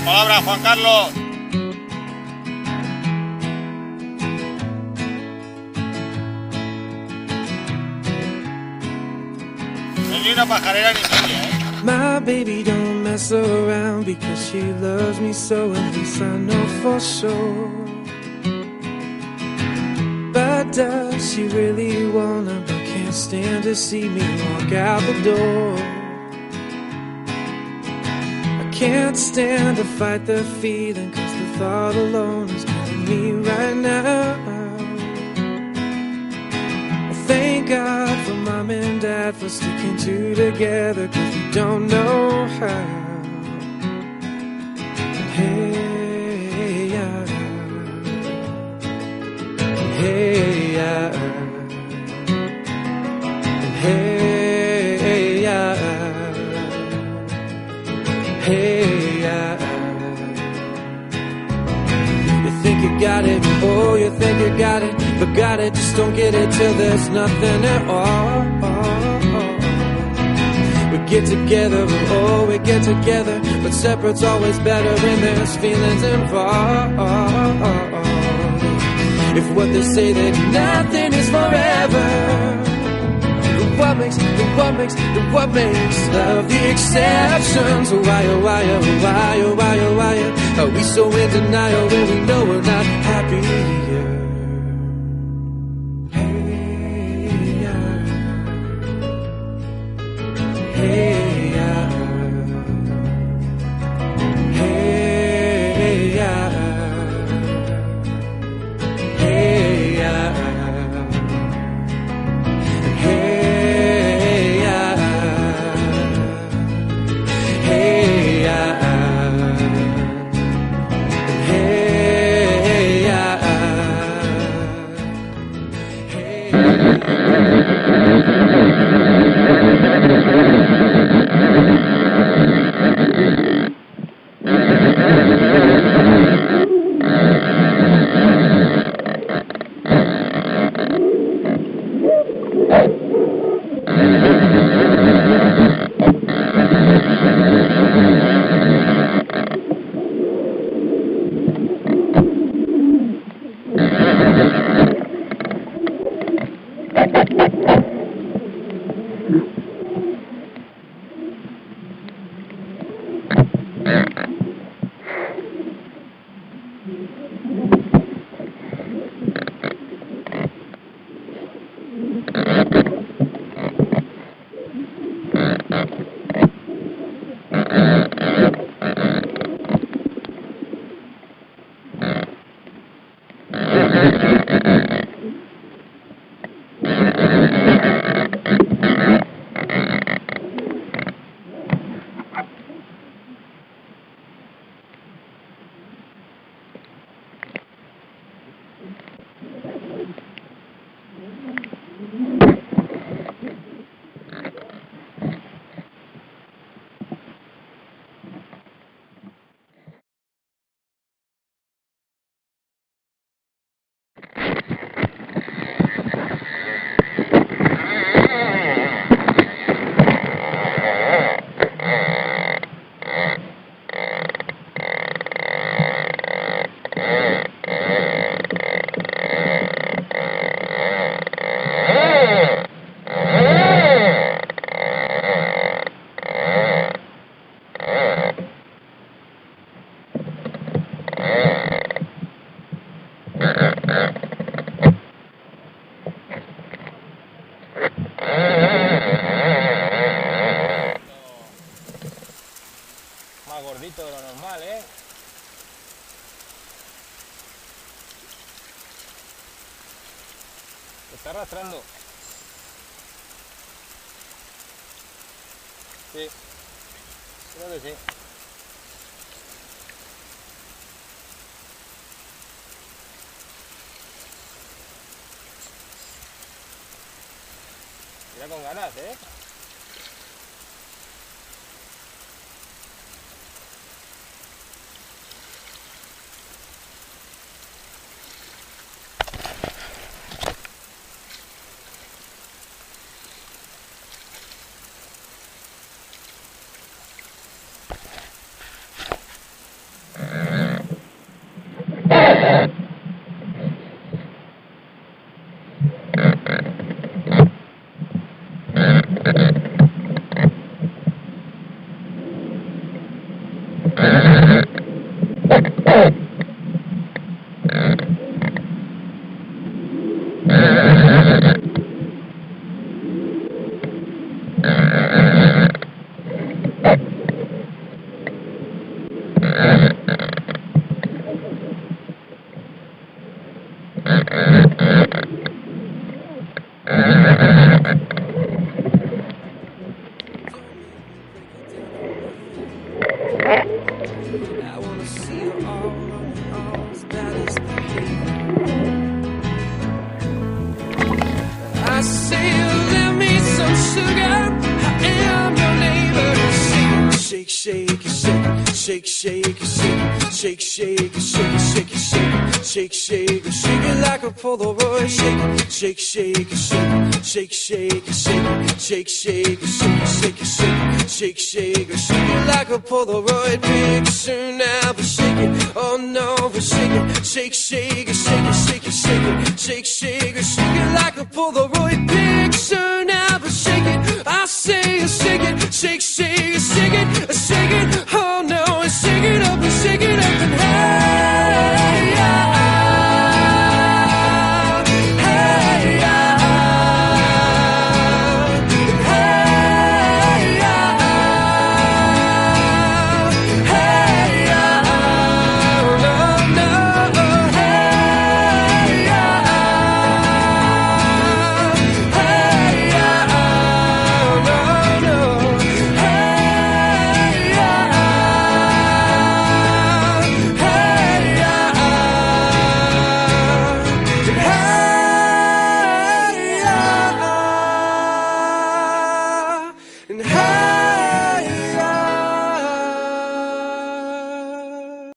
Palabra, Juan Carlos. No hay una pajarera ni media, ¿eh? My baby don't mess around because she loves me so, at least I know for sure. But does she really wanna, but can't stand to see me walk out the door. I can't stand to fight the feeling, cause the thought alone is killing me right now. Thank God for Mom and Dad for sticking two together, cause we don't know how. Hey, yeah. Hey, yeah. Hey, yeah. Hey, yeah. You think you got it, oh, you think you got it, but got it, just don't get it till there's nothing at all. We get together, oh, we get together, but separate's always better when there's feelings involved. If what they say that nothing is forever, then what makes love the exceptions? Why, oh, why, oh, why, oh, why, oh, why are we so in denial when we know we're not happy here? Hey, yeah. Hey, yeah. Hey, yeah. Hey, yeah. Hey, yeah. Hey, yeah. Más gordito de lo normal, ¿eh? Se está arrastrando. Sí, creo que sí. Mira con ganas, ¿eh? I wanna see you all as bad as I say, lend me some sugar. I am your neighbor. Shake, shake, shake, shake, shake, shake, shake, shake, shake, shake, shake, shake, shake, shake it like a Polaroid. Shake, shake, shake, shake, shake, shake, shake, shake, shake, shake, shake, shake, shake it like a Polaroid picture now. But shake it, oh no, but shake it, shake, shake, shake, shake, shake, shake, shake, shake it like a Polaroid picture now.